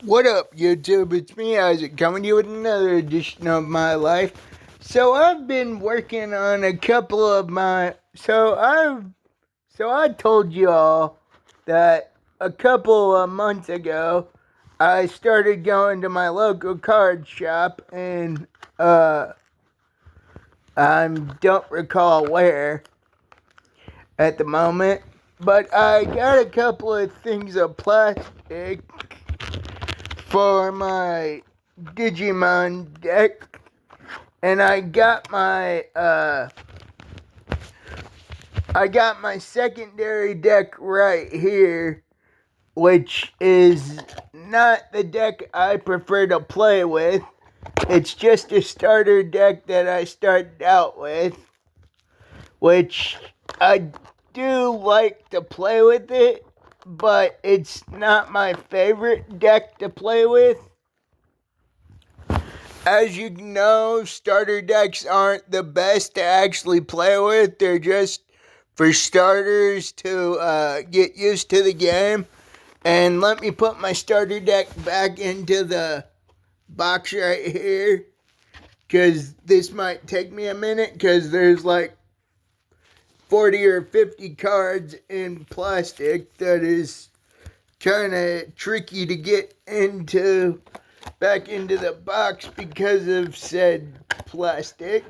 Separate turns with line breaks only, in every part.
What up, YouTube? It's me, Isaac, coming to you with another edition of my life. So I've been working on a couple of my. I told you all that a couple of months ago, I started going to my local card shop, and I don't recall where at the moment, but I got a couple of things of plastic for my Digimon deck, and I got my secondary deck right here, which is not the deck I prefer to play with. It's just a starter deck that I started out with, which I do like to play with it, but it's not my favorite deck to play with. As you know, starter decks aren't the best to actually play with. They're just for starters to get used to the game. And let me put my starter deck back into the box right here, because this might take me a minute, because there's like 40 or 50 cards in plastic that is kind of tricky to get back into the box because of said plastic.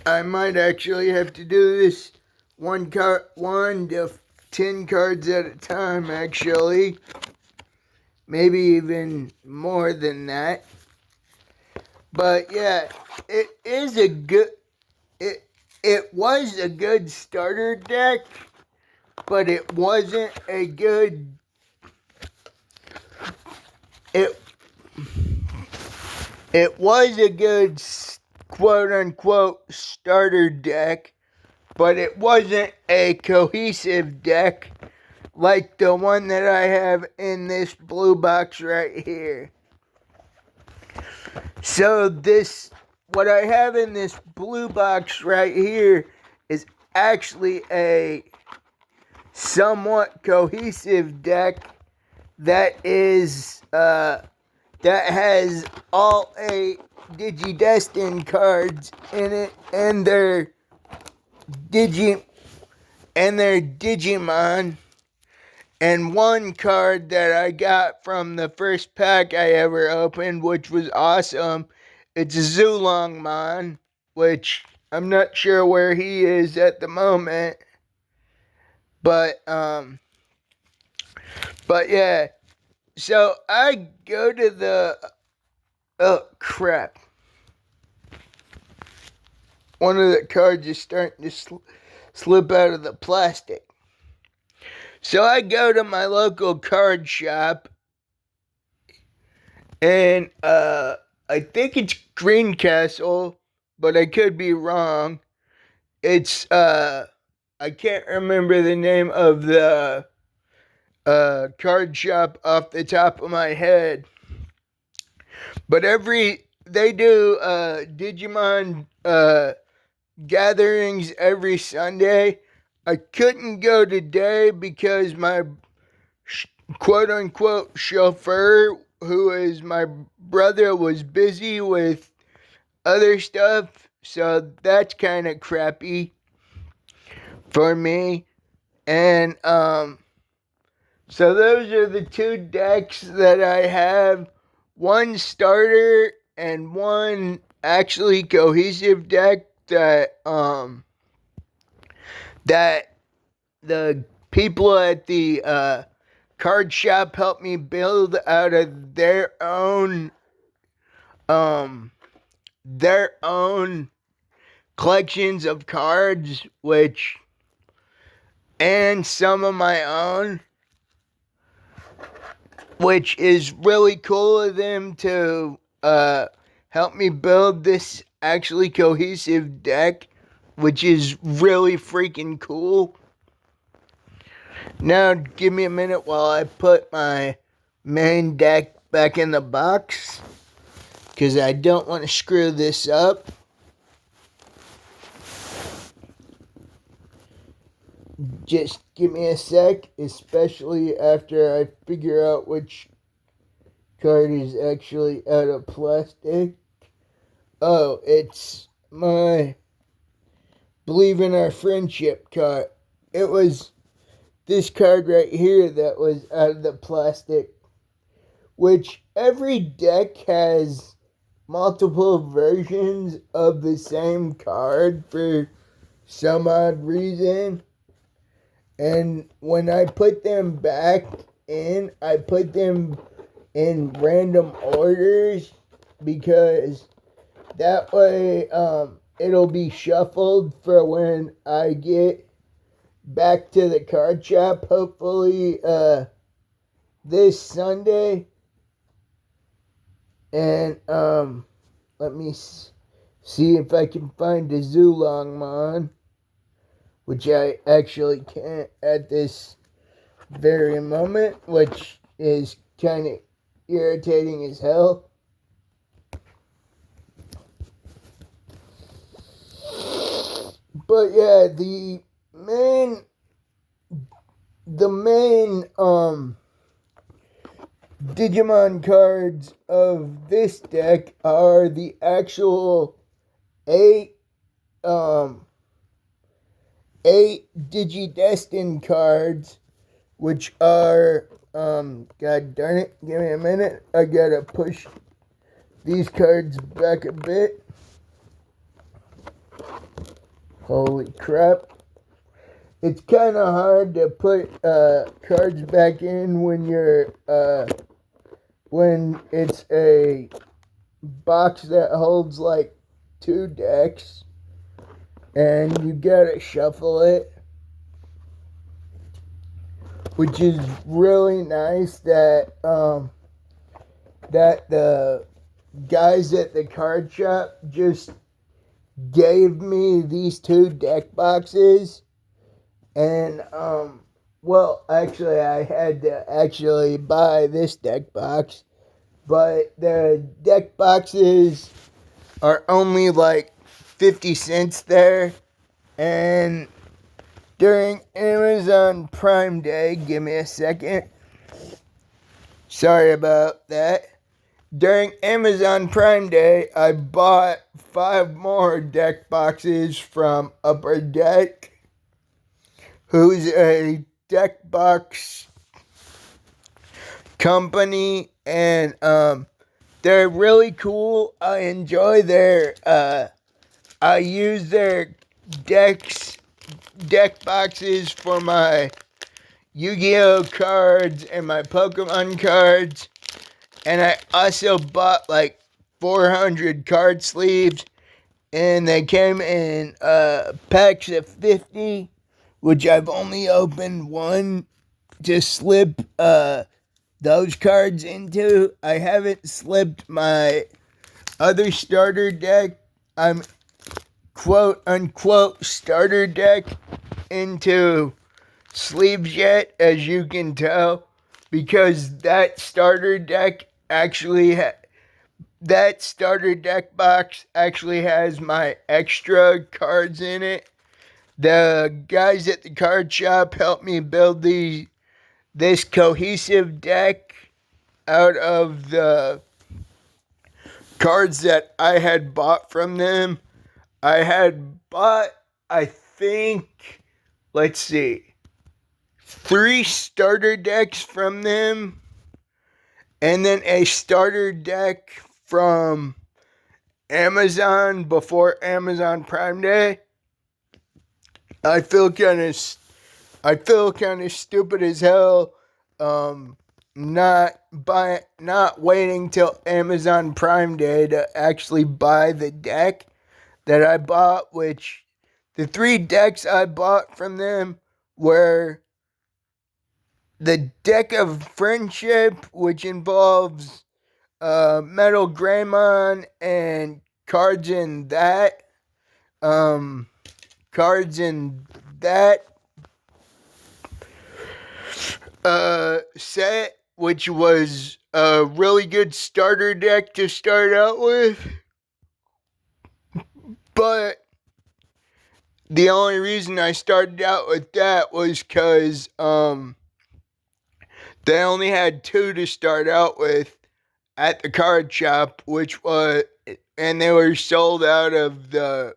I might actually have to do this one to 10 cards at a time, actually. Maybe even more than that. But yeah, it was a good starter deck, but it wasn't a good it was a good quote unquote starter deck, but it wasn't a cohesive deck like the one that I have in this blue box right here. So what I have in this blue box right here is actually a somewhat cohesive deck that has all 8 Digidestin cards in it, and their Digimon, and one card that I got from the first pack I ever opened, which was awesome. It's a Zulongmon, which I'm not sure where he is at the moment. But yeah. So I go to the oh crap. One of the cards is starting to slip out of the plastic. So I go to my local card shop, and I think it's Greencastle, but I could be wrong. It's I can't remember the name of the card shop off the top of my head. But they do Digimon gatherings every Sunday. I couldn't go today because my quote unquote chauffeur, who is my brother, was busy with other stuff. So that's kind of crappy for me. And so those are the 2 decks that I have. One starter and one actually cohesive deck that the people at the card shop helped me build out of their own collections of cards, and some of my own, which is really cool of them to help me build this actually cohesive deck, which is really freaking cool. Now, give me a minute while I put my main deck back in the box, because I don't want to screw this up. Just give me a sec, especially after I figure out which card is actually out of plastic. Oh, it's my Believe in Our Friendship card. It was this card right here that was out of the plastic, which every deck has multiple versions of the same card for some odd reason. And when I put them back in, I put them in random orders because that way it'll be shuffled for when I get back to the card shop, hopefully this Sunday. And let me see if I can find a Zulongmon, which I actually can't at this very moment, which is kind of irritating as hell. But yeah, the main Digimon cards of this deck are the actual eight Digidestin cards, which are god darn it, give me a minute. I gotta push these cards back a bit. Holy crap. It's kind of hard to put cards back in when you're when it's a box that holds like 2 decks and you gotta shuffle it, which is really nice that that the guys at the card shop just gave me these 2 deck boxes. And well, actually I had to actually buy this deck box, but the deck boxes are only like 50 cents there. And during Amazon Prime Day, give me a second. Sorry about that. During Amazon Prime Day, I bought 5 more deck boxes from Upper Deck, who's a deck box company, and they're really cool. I enjoy their I use their deck boxes for my Yu-Gi-Oh cards and my Pokemon cards. And I also bought like 400 card sleeves, and they came in packs of 50, which I've only opened one to slip those cards into. I haven't slipped my other starter deck. I'm quote unquote starter deck into sleeves yet, as you can tell, because that starter deck that starter deck box actually has my extra cards in it. The guys at the card shop helped me build this cohesive deck out of the cards that I had bought from them. I had bought, I think, let's see, 3 starter decks from them, and then a starter deck from Amazon before Amazon Prime Day. I feel kind of stupid as hell, not waiting till Amazon Prime Day to actually buy the deck that I bought. Which the 3 decks I bought from them were the Deck of Friendship, which involves Metal Greymon and cards in that set, which was a really good starter deck to start out with. But the only reason I started out with that was because they only had two to start out with at the card shop, and they were sold out of the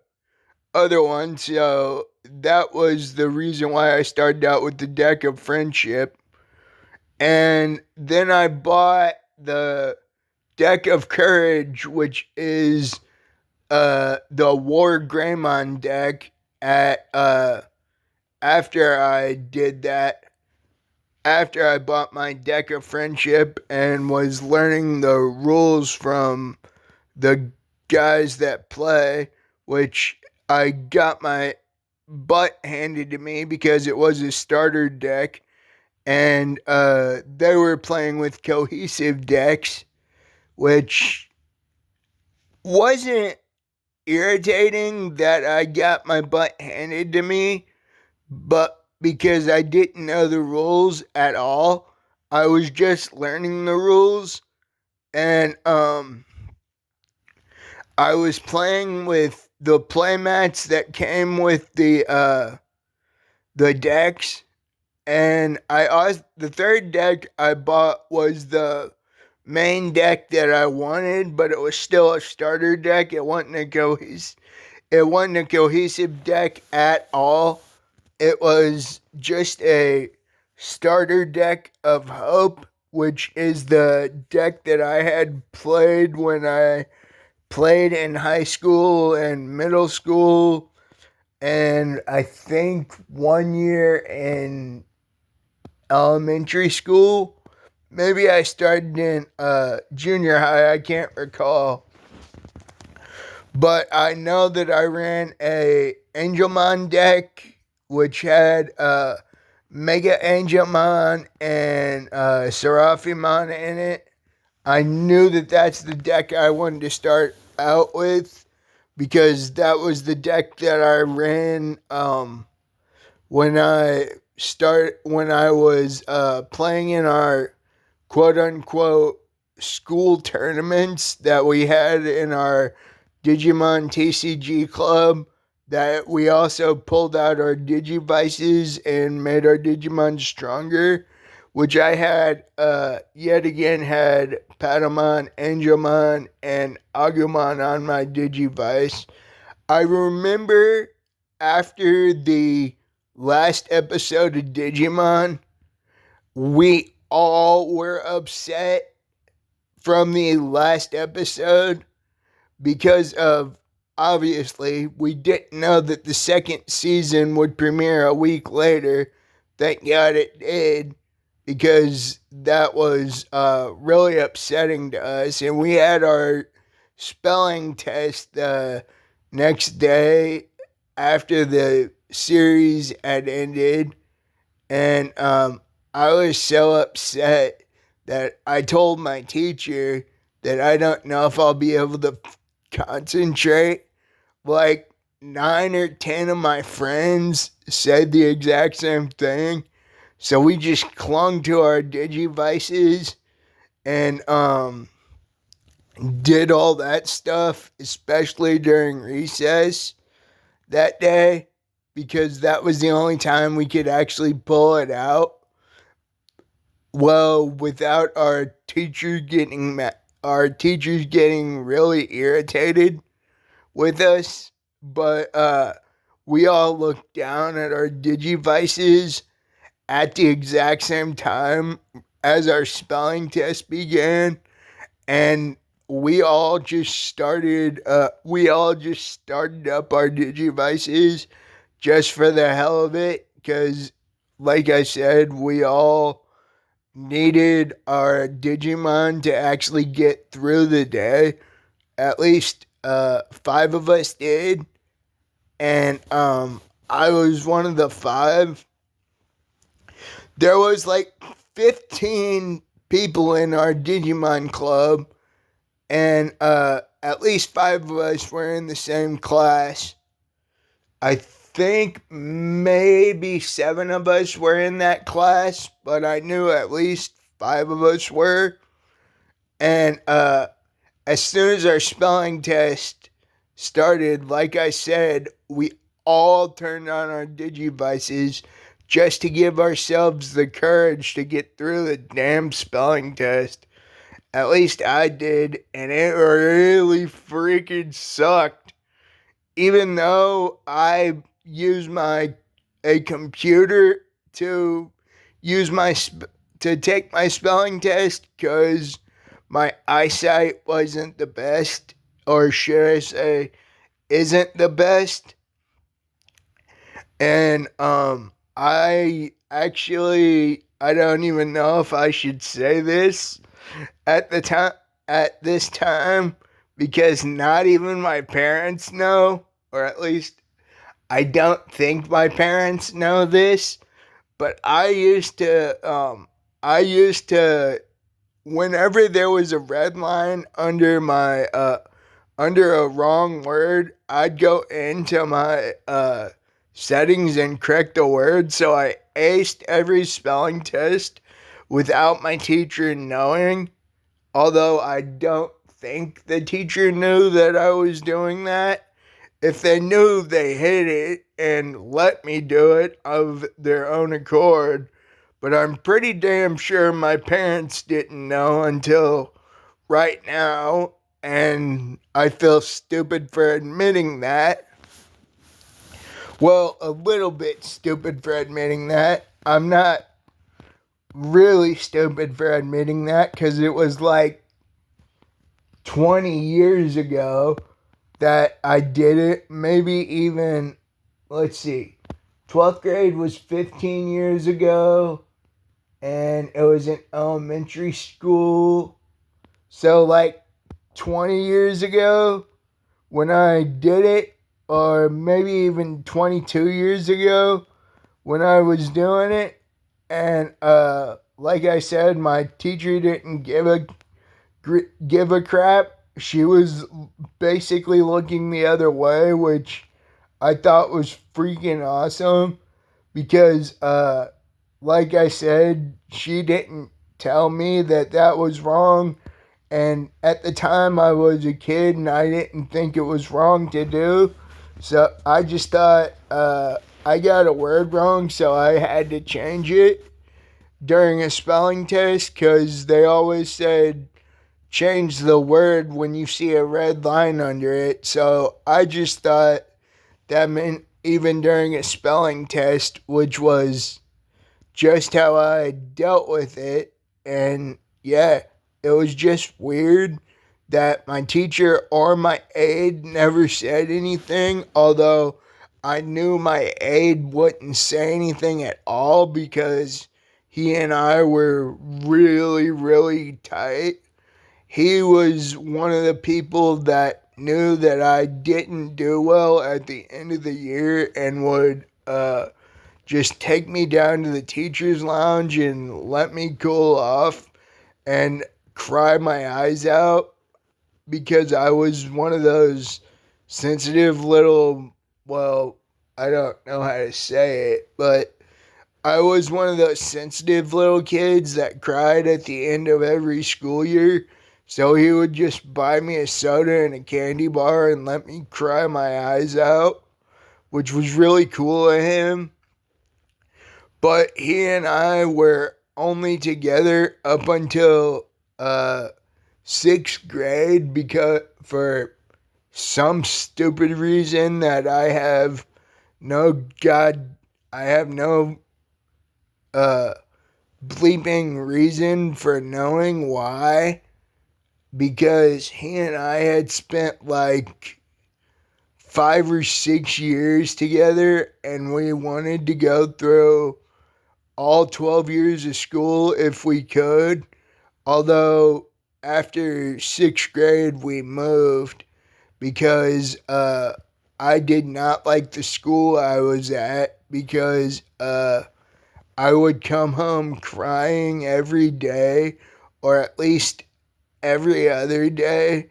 other one. So that was the reason why I started out with the deck of friendship. And then I bought the deck of courage, which is the War Greymon deck at after I did that, after I bought my deck of friendship and was learning the rules from the guys that play, which I got my butt handed to me because it was a starter deck, and they were playing with cohesive decks, which wasn't irritating that I got my butt handed to me, but because I didn't know the rules at all, I was just learning the rules, and I was playing with the playmats that came with the decks, and the third deck I bought was the main deck that I wanted, but it was still a starter deck. It wasn't a cohesive deck at all. It was just a starter deck of hope, which is the deck that I had played when I played in high school and middle school, and I think 1 year in elementary school. Maybe I started in junior high, I can't recall. But I know that I ran a Angelmon deck, which had Mega Angelmon and Seraphimon in it. I knew that that's the deck I wanted to start out with because that was the deck that I ran when I was playing in our quote unquote school tournaments that we had in our Digimon TCG club, that we also pulled out our Digivices and made our Digimon stronger, which I had yet again had Patamon, Angelmon, and Agumon on my Digivice. I remember after the last episode of Digimon, we all were upset from the last episode because of, obviously, we didn't know that the second season would premiere a week later. Thank God it did, because that was really upsetting to us. And we had our spelling test the next day after the series had ended, and I was so upset that I told my teacher that I don't know if I'll be able to concentrate. Like 9 or 10 of my friends said the exact same thing. So we just clung to our Digivices and did all that stuff, especially during recess that day, because that was the only time we could actually pull it out. Well, without our teachers getting really irritated with us, but we all looked down at our Digivices at the exact same time as our spelling test began, and we all just started up our Digivices just for the hell of it, because like I said, we all needed our Digimon to actually get through the day. At least 5 of us did, and I was one of the 5. There was like 15 people in our Digimon club, and at least 5 of us were in the same class. I think maybe 7 of us were in that class, but I knew at least 5 of us were. And as soon as our spelling test started, like I said, we all turned on our digivices just to give ourselves the courage to get through the damn spelling test. At least I did, and it really freaking sucked. Even though I used a computer to use to take my spelling test because my eyesight wasn't the best, or should I say, isn't the best. And I don't even know if I should say this at this time, because not even my parents know, or at least I don't think my parents know this. But I used to, whenever there was a red line under a wrong word, I'd go into my settings and correct the word. So I aced every spelling test without my teacher knowing. Although I don't think the teacher knew that I was doing that. If they knew, they hid it and let me do it of their own accord. But I'm pretty damn sure my parents didn't know until right now, and I feel stupid for admitting that. Well, a little bit stupid for admitting that. I'm not really stupid for admitting that, because it was like 20 years ago that I did it. Maybe even, let's see, 12th grade was 15 years ago, and it was in elementary school. So, like 20 years ago when I did it, or maybe even 22 years ago when I was doing it. And like I said, my teacher didn't give a crap. She was basically looking the other way, which I thought was freaking awesome, because like I said, she didn't tell me that that was wrong. And at the time, I was a kid and I didn't think it was wrong to do. So I just thought I got a word wrong, so I had to change it during a spelling test, because they always said change the word when you see a red line under it. So I just thought that meant even during a spelling test, which was just how I dealt with it. And yeah, it was just weird that my teacher or my aide never said anything, although I knew my aide wouldn't say anything at all because he and I were really, really tight. He was one of the people that knew that I didn't do well at the end of the year and would just take me down to the teacher's lounge and let me cool off and cry my eyes out, because I was one of those sensitive little, well, I don't know how to say it, but I was one of those sensitive little kids that cried at the end of every school year. So he would just buy me a soda and a candy bar and let me cry my eyes out, which was really cool of him. But he and I were only together up until uh, sixth grade, because for some stupid reason that I have no uh, bleeping reason for knowing why. Because he and I had spent like 5 or 6 years together, and we wanted to go through all 12 years of school if we could. Although after sixth grade, we moved because I did not like the school I was at, because I would come home crying every day, or at least every other day.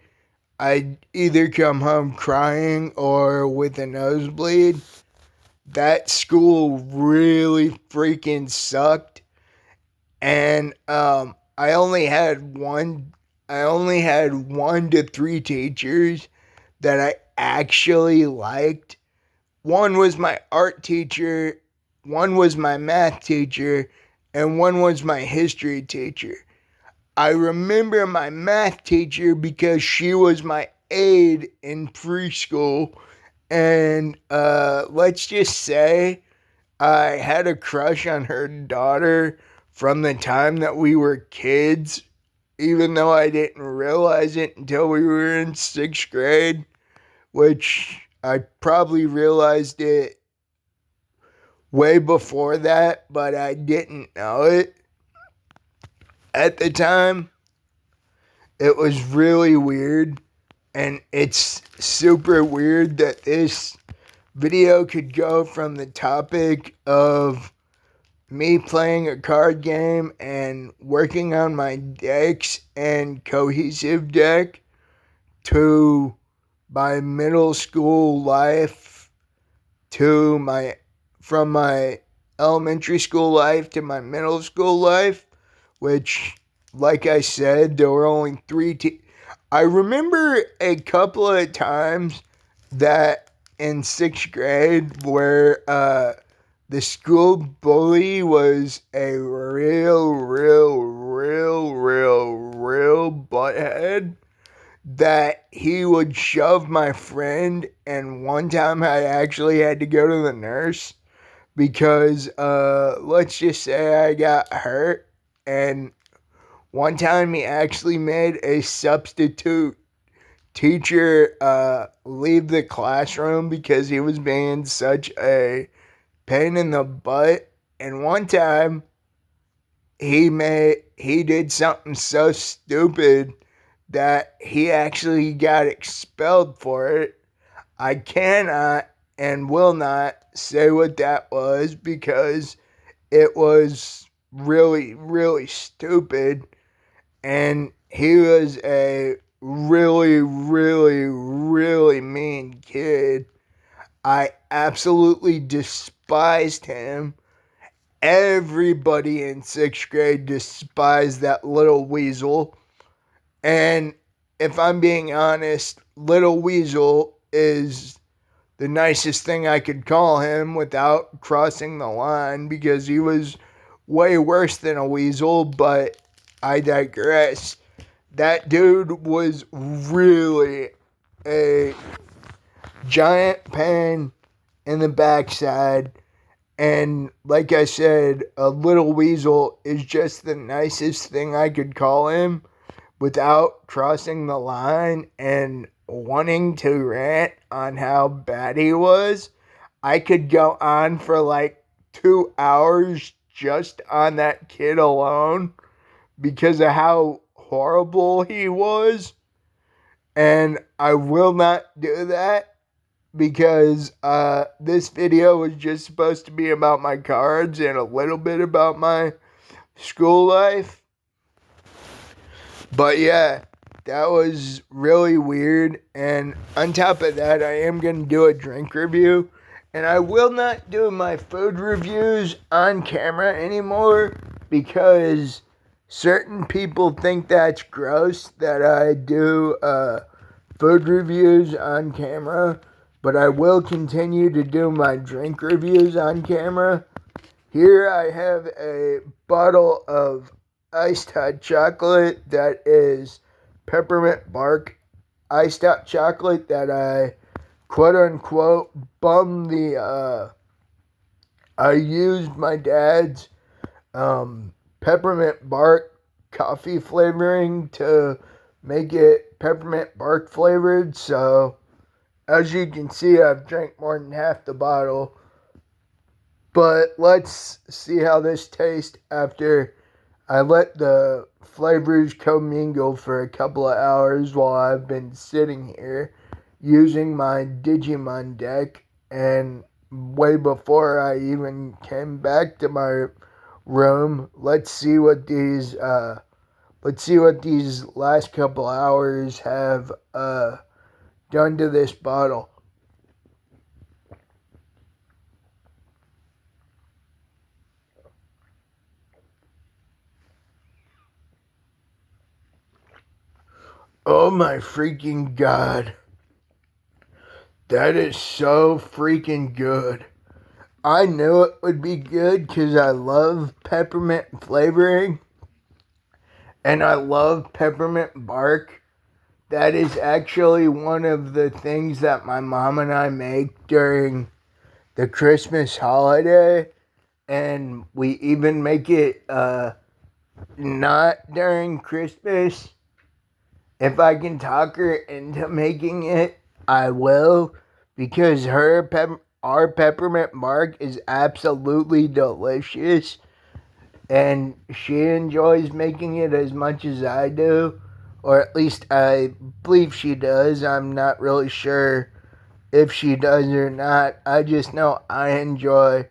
I'd either come home crying or with a nosebleed. That school really freaking sucked. And I only had 1 to 3 teachers that I actually liked, one was my art teacher, one was my math teacher, and one was my history teacher. I remember my math teacher because she was my aide in preschool, and let's just say I had a crush on her daughter from the time that we were kids, even though I didn't realize it until we were in sixth grade, which I probably realized it way before that, but I didn't know it at the time. It was really weird, and it's super weird that this video could go from the topic of me playing a card game and working on my decks and cohesive deck to my middle school life to my from my elementary school life to my middle school life, which, like I said, there were only I remember a couple of times that in sixth grade where the school bully was a real butthead, that he would shove my friend, and one time I actually had to go to the nurse because let's just say I got hurt, and one time he actually made a substitute teacher leave the classroom because he was being such a pain in the butt. And one time he did something so stupid that he actually got expelled for it. I cannot and will not say what that was because it was really stupid, and he was a really mean kid. I absolutely despised him. Everybody in sixth grade despised that little weasel. And if I'm being honest, Little Weasel is the nicest thing I could call him without crossing the line because he was way worse than a weasel, but I digress. That dude was really a giant pain in the backside. And like I said, a little weasel is just the nicest thing I could call him without crossing the line and wanting to rant on how bad he was. I could go on for like 2 hours just on that kid alone because of how horrible he was. And I will not do that because this video was just supposed to be about my cards and a little bit about my school life. But yeah, that was really weird. And on top of that, I am going to do a drink review. And I will not do my food reviews on camera anymore because certain people think that's gross that I do food reviews on camera. But I will continue to do my drink reviews on camera. Here I have a bottle of iced hot chocolate that is peppermint bark iced hot chocolate that I quote unquote bummed I used my dad's peppermint bark coffee flavoring to make it peppermint bark flavored. So as you can see, I've drank more than half the bottle. But let's see how this tastes after I let the flavors commingle for a couple of hours while I've been sitting here using my Digimon deck. And way before I even came back to my room, let's see what these last couple hours have done to this bottle. Oh my freaking god. That is so freaking good. I knew it would be good because I love peppermint flavoring and I love peppermint bark. That is actually one of the things that my mom and I make during the Christmas holiday. And we even make it not during Christmas. If I can talk her into making it, I will. Because our peppermint bark is absolutely delicious. And she enjoys making it as much as I do. Or at least I believe she does. I'm not really sure if she does or not. I just know I enjoy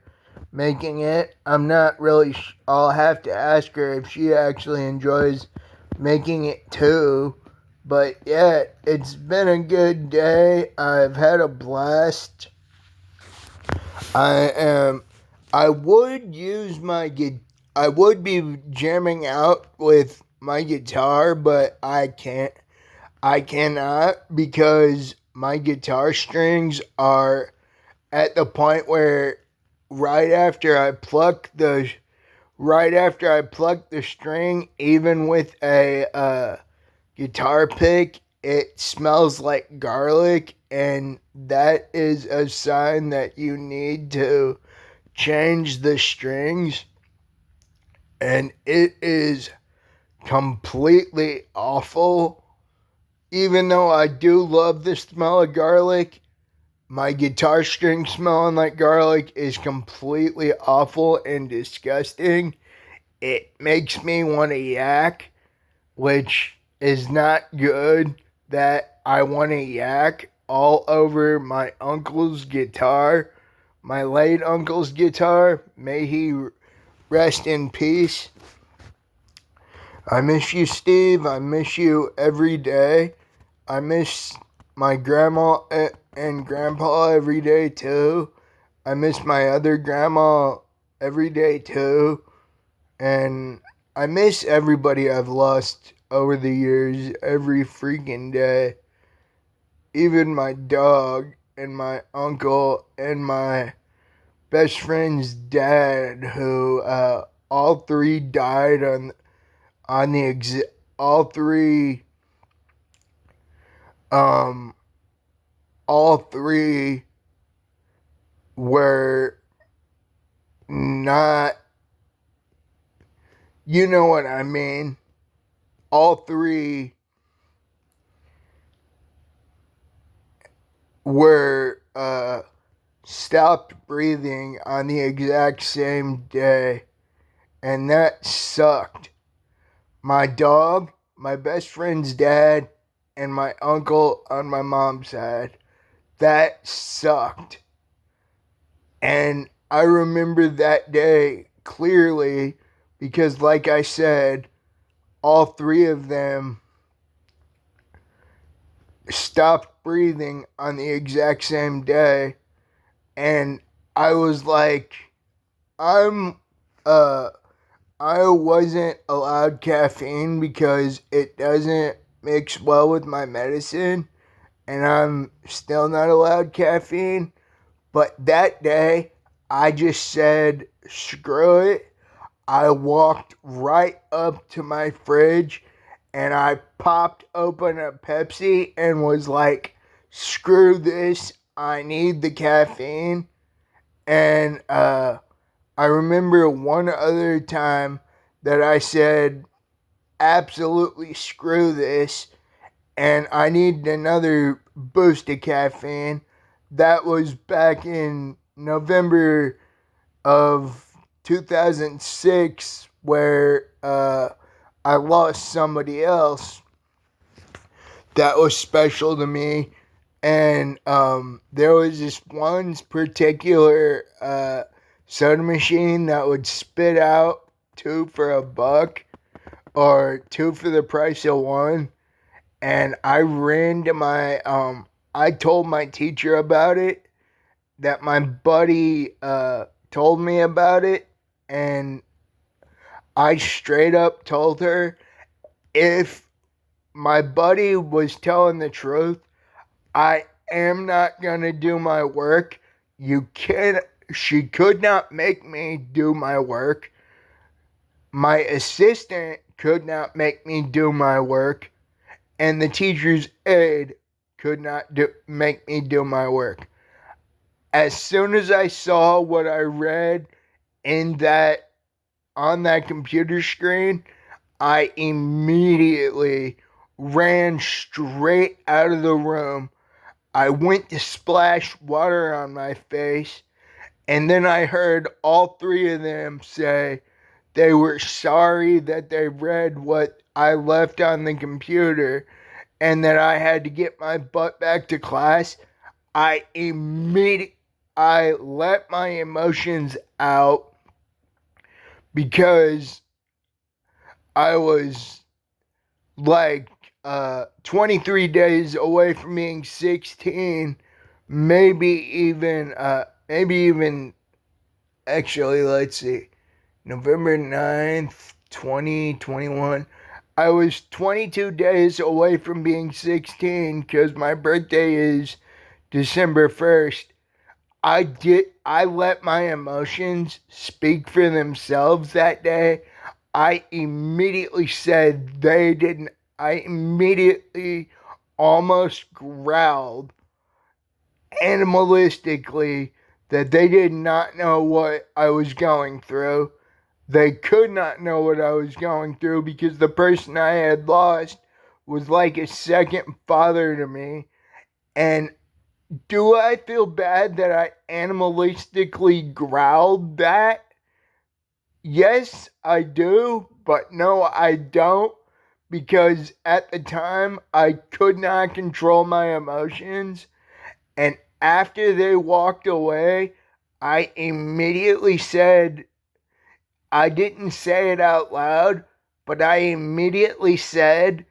making it. I'm not really I'll have to ask her if she actually enjoys making it too. But yeah, it's been a good day. I've had a blast. I am I would use my I would be jamming out with my guitar, but I cannot because my guitar strings are at the point where right after I pluck the string, even with a guitar pick, it smells like garlic, and that is a sign that you need to change the strings. And it is completely awful. Even though I do love the smell of garlic, my guitar string smelling like garlic is completely awful and disgusting. It makes me want to yak, which is not good that I want to yak all over my uncle's guitar, my late uncle's guitar. May he rest in peace. I miss you, Steve. I miss you every day. I miss my grandma and grandpa every day too. I miss my other grandma every day too. And I miss everybody I've lost over the years every freaking day. Even my dog and my uncle and my best friend's dad, who all three died on the all three um all three were not, you know what I mean. All three were stopped breathing on the exact same day, and that sucked. My dog, my best friend's dad, and my uncle on my mom's side. That sucked. And I remember that day clearly because, like I said, all three of them stopped breathing on the exact same day. And I was like, I'm, I wasn't allowed caffeine because it doesn't mix well with my medicine. And I'm still not allowed caffeine. But that day, I just said, screw it. I walked right up to my fridge and I popped open a Pepsi and was like, screw this. I need the caffeine. And I remember one other time that I said, absolutely screw this. And I need another boost of caffeine. That was back in November of 2006, where I lost somebody else that was special to me. And there was this one particular soda machine that would spit out two for $1 or two for the price of one. And I ran to I told my teacher about it, that my buddy told me about it, and I straight up told her if my buddy was telling the truth, I am not going to do my work. She could not make me do my work. My assistant could not make me do my work. And the teacher's aide could not make me do my work. As soon as I saw what I read on that computer screen, I immediately ran straight out of the room. I went to splash water on my face, and then I heard all three of them say they were sorry that they read what I left on the computer and that I had to get my butt back to class. I let my emotions out because I was like 23 days away from being 16, maybe even actually, let's see, November 9th, 2021. I was 22 days away from being 16 because my birthday is December 1st. I let my emotions speak for themselves that day. I immediately said they didn't. I immediately almost growled animalistically that they did not know what I was going through. They could not know what I was going through because the person I had lost was like a second father to me. And do I feel bad that I animalistically growled that? Yes, I do, but no, I don't, because at the time I could not control my emotions. And after they walked away, I immediately said, I didn't say it out loud, but I immediately said,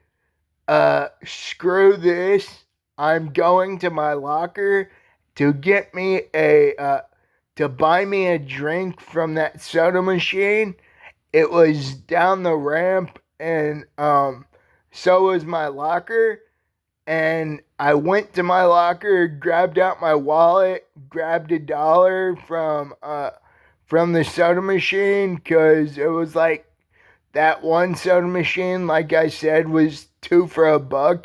screw this. I'm going to my locker to get me to buy me a drink from that soda machine. It was down the ramp, and so was my locker. And I went to my locker, grabbed out my wallet, grabbed $1 from the soda machine, because it was like that one soda machine, like I said, was 2 for $1.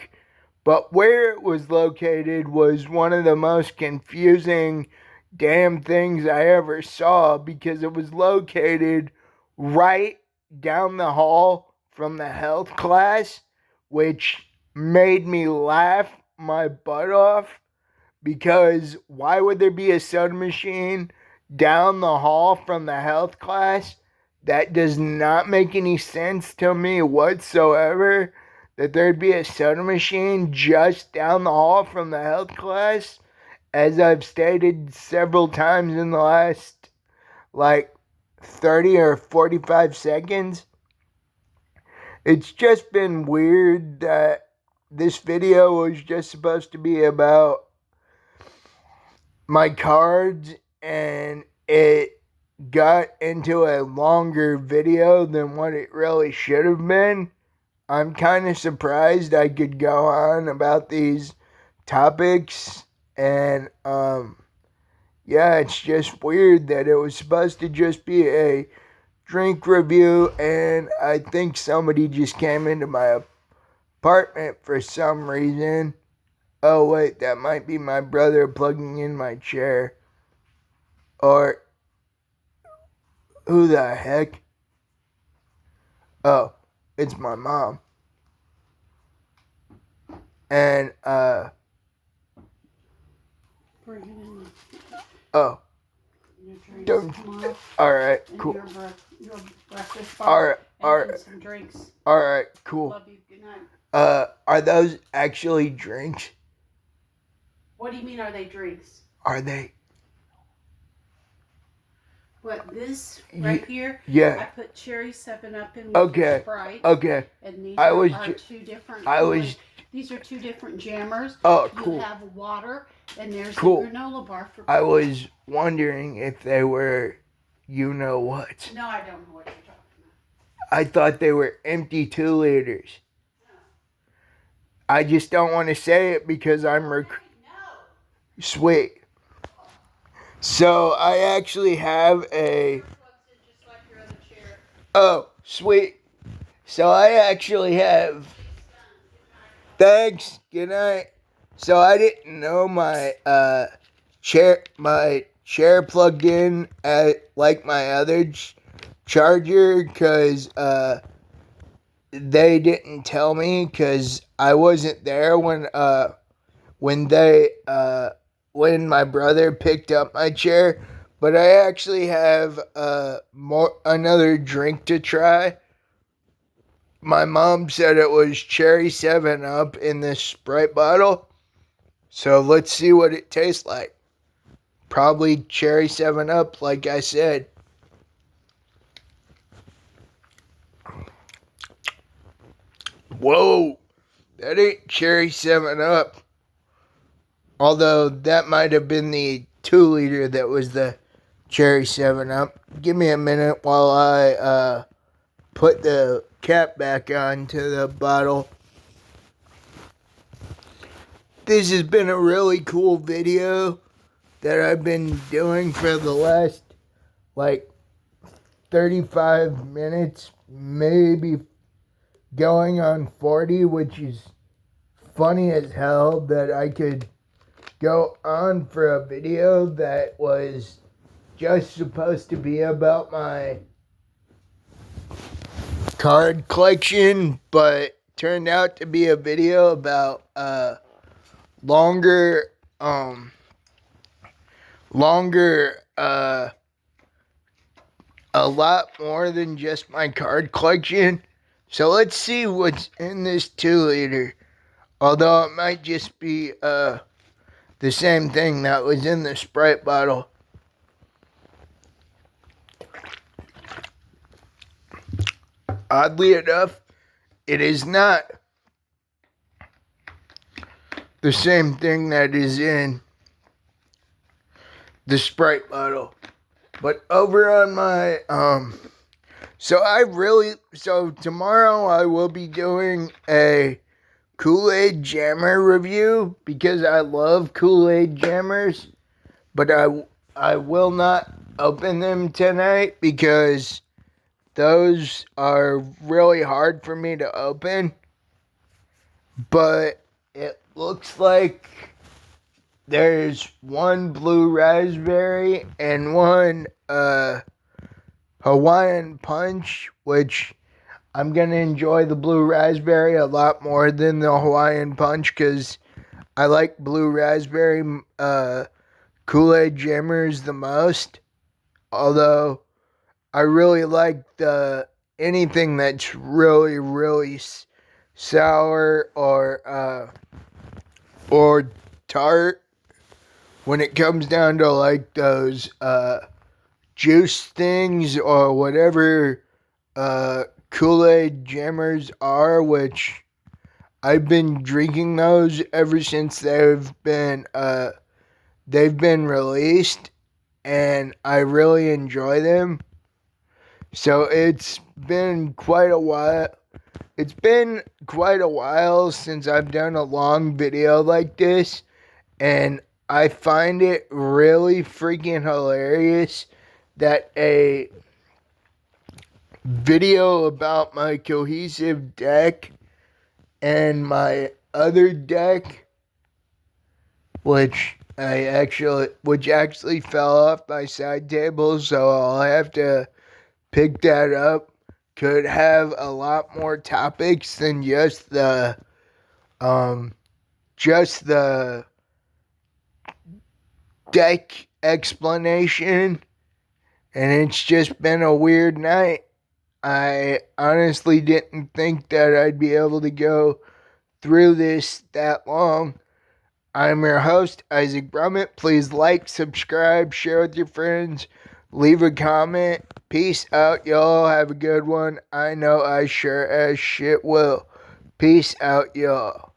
But where it was located was one of the most confusing damn things I ever saw, because it was located right down the hall from the health class, which made me laugh my butt off, because why would there be a soda machine down the hall from the health class? That does not make any sense to me whatsoever, that there'd be a soda machine just down the hall from the health class, as I've stated several times in the last like 30 or 45 seconds. It's just been weird that this video was just supposed to be about my cards, and it got into a longer video than what it really should have been. I'm kind of surprised I could go on about these topics, and yeah, it's just weird that it was supposed to just be a drink review, and I think somebody just came into my apartment for some reason. Oh wait, that might be my brother plugging in my chair. Or who the heck? Oh, it's my mom. And
bring it in.
Oh.
Don't.
All right, cool.
Your breakfast bar. All right. Some drinks.
All right, cool.
Love you. Good night.
Are those actually drinks?
What do you mean? Are they drinks?
Are they?
What, this right here?
Yeah.
I put cherry 7-Up in with Sprite.
Okay.
And these are two different. These are two different jammers.
Oh, cool.
You have water, and there's
cool.
a granola bar for.
I was wondering if they were, you know what?
No, I don't know what you're talking about.
I thought they were empty 2 liters. No. I just don't want to say it because I'm Sweet. So I actually have a... Oh, sweet. So I actually have... Thanks. Good night. So I didn't know my chair plugged in at like my other charger, because they didn't tell me, because I wasn't there when when my brother picked up my chair. But I actually have another drink to try. My mom said it was cherry 7 Up in this Sprite bottle. So let's see what it tastes like. Probably cherry 7 Up, like I said. Whoa, that ain't cherry 7 Up. Although that might have been the 2-liter that was the cherry 7 Up. Give me a minute while I put the cap back onto the bottle. This has been a really cool video that I've been doing for the last like 35 minutes, maybe going on 40, which is funny as hell that I could go on for a video that was just supposed to be about my card collection, but turned out to be a video about longer a lot more than just my card collection. So let's see what's in this 2-liter. Although it might just be the same thing that was in the Sprite bottle. Oddly enough, it is not the same thing that is in the Sprite bottle. But over on my so tomorrow I will be doing a Kool-Aid Jammer review, because I love Kool-Aid Jammers, but I will not open them tonight because those are really hard for me to open. But it looks like there's one blue raspberry and one Hawaiian Punch, which I'm going to enjoy the blue raspberry a lot more than the Hawaiian Punch, because I like blue raspberry Kool-Aid Jammers the most. Although I really like anything that's really, really sour or tart. When it comes down to like those juice things or whatever Kool-Aid Jammers are, which I've been drinking those ever since they've been released, and I really enjoy them. So it's been quite a while. It's been quite a while since I've done a long video like this, and I find it really freaking hilarious that a video about my cohesive deck and my other deck, which actually fell off my side table, so I'll have to pick that up, could have a lot more topics than just the deck explanation. And it's just been a weird night. I honestly didn't think that I'd be able to go through this that long. I'm your host, Isaac Brummett. Please like, subscribe, share with your friends, leave a comment. Peace out, y'all. Have a good one. I know I sure as shit will. Peace out, y'all.